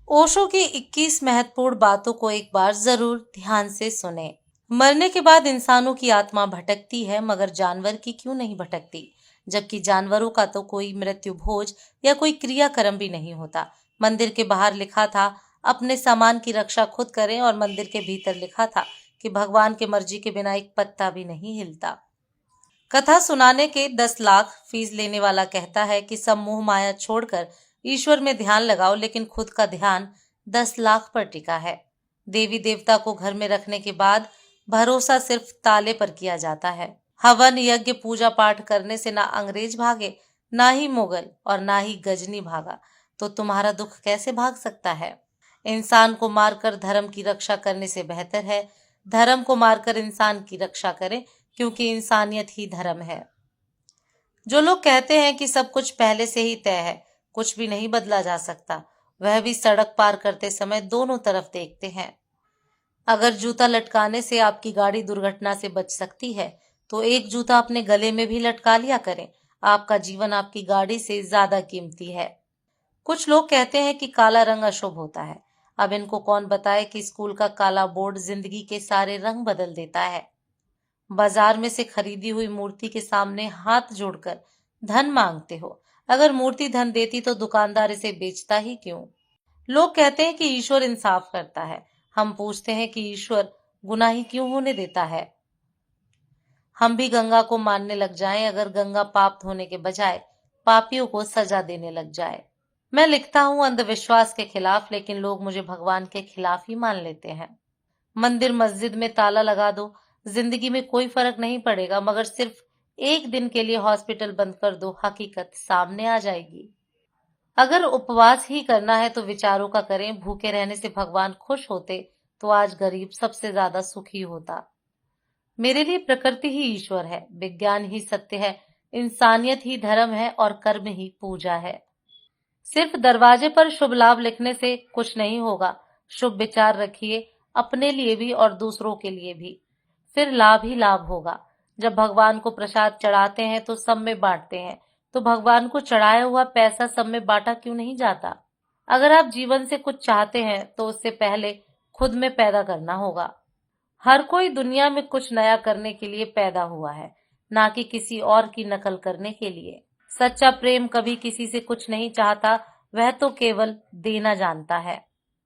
ओशो की 21 महत्वपूर्ण बातों को एक बार जरूर ध्यान से सुने। मरने के बाद इंसानों की आत्मा भटकती है, मगर जानवर की क्यों नहीं भटकती? जबकि जानवरों का तो कोई मृत्यु भोज या कोई क्रियाक्रम भी नहीं होता। मंदिर के बाहर लिखा था अपने सामान की रक्षा खुद करें, और मंदिर के भीतर लिखा था कि भगवान की मर्जी के बिना एक पत्ता भी नहीं हिलता। कथा सुनाने के 10 लाख फीस लेने वाला कहता है कि सब मोह माया छोड़कर ईश्वर में ध्यान लगाओ, लेकिन खुद का ध्यान 10 लाख पर टिका है। देवी देवता को घर में रखने के बाद भरोसा सिर्फ ताले पर किया जाता है। हवन यज्ञ पूजा पाठ करने से ना अंग्रेज भागे, ना ही मुगल और ना ही गजनी भागा, तो तुम्हारा दुख कैसे भाग सकता है? इंसान को मारकर धर्म की रक्षा करने से बेहतर है धर्म को मारकर इंसान की रक्षा करें, क्योंकि इंसानियत ही धर्म है। जो लोग कहते हैं कि सब कुछ पहले से ही तय है, कुछ भी नहीं बदला जा सकता, वह भी सड़क पार करते समय दोनों तरफ देखते हैं। अगर जूता लटकाने से आपकी गाड़ी दुर्घटना से बच सकती है, तो एक जूता अपने गले में भी लटका लिया करें। आपका जीवन आपकी गाड़ी से ज्यादा कीमती है। कुछ लोग कहते हैं कि काला रंग अशुभ होता है। अब इनको कौन बताए कि स्कूल का काला बोर्ड जिंदगी के सारे रंग बदल देता है। बाजार में से खरीदी हुई मूर्ति के सामने हाथ जोड़कर धन मांगते हो। अगर मूर्ति धन देती तो दुकानदार इसे बेचता ही क्यों? लोग कहते हैं कि ईश्वर इंसाफ करता है। हम पूछते हैं कि ईश्वर गुनाही क्यों होने देता है? हम भी गंगा को मानने लग जाएं, अगर गंगा पाप धोने के बजाय पापियों को सजा देने लग जाए। मैं लिखता हूँ अंधविश्वास के खिलाफ, लेकिन लोग मुझे भगवान के खिलाफ ही मान लेते हैं। मंदिर मस्जिद में ताला लगा दो, जिंदगी में कोई फर्क नहीं पड़ेगा, मगर सिर्फ एक दिन के लिए हॉस्पिटल बंद कर दो, हकीकत सामने आ जाएगी। अगर उपवास ही करना है तो विचारों का करें। भूखे रहने से भगवान खुश होते तो आज गरीब सबसे ज्यादा सुखी होता। मेरे लिए प्रकृति ही ईश्वर है, विज्ञान ही सत्य है, इंसानियत ही धर्म है और कर्म ही पूजा है। सिर्फ दरवाजे पर शुभ लाभ लिखने से कुछ नहीं होगा। शुभ विचार रखिए, अपने लिए भी और दूसरों के लिए भी, फिर लाभ ही लाभ होगा। जब भगवान को प्रसाद चढ़ाते हैं तो सब में बांटते हैं, तो भगवान को चढ़ाया हुआ पैसा सब में बांटा क्यों नहीं जाता? अगर आप जीवन से कुछ चाहते हैं तो उससे पहले खुद में पैदा करना होगा। हर कोई दुनिया में कुछ नया करने के लिए पैदा हुआ है, ना कि किसी और की नकल करने के लिए। सच्चा प्रेम कभी किसी से कुछ नहीं चाहता, वह तो केवल देना जानता है।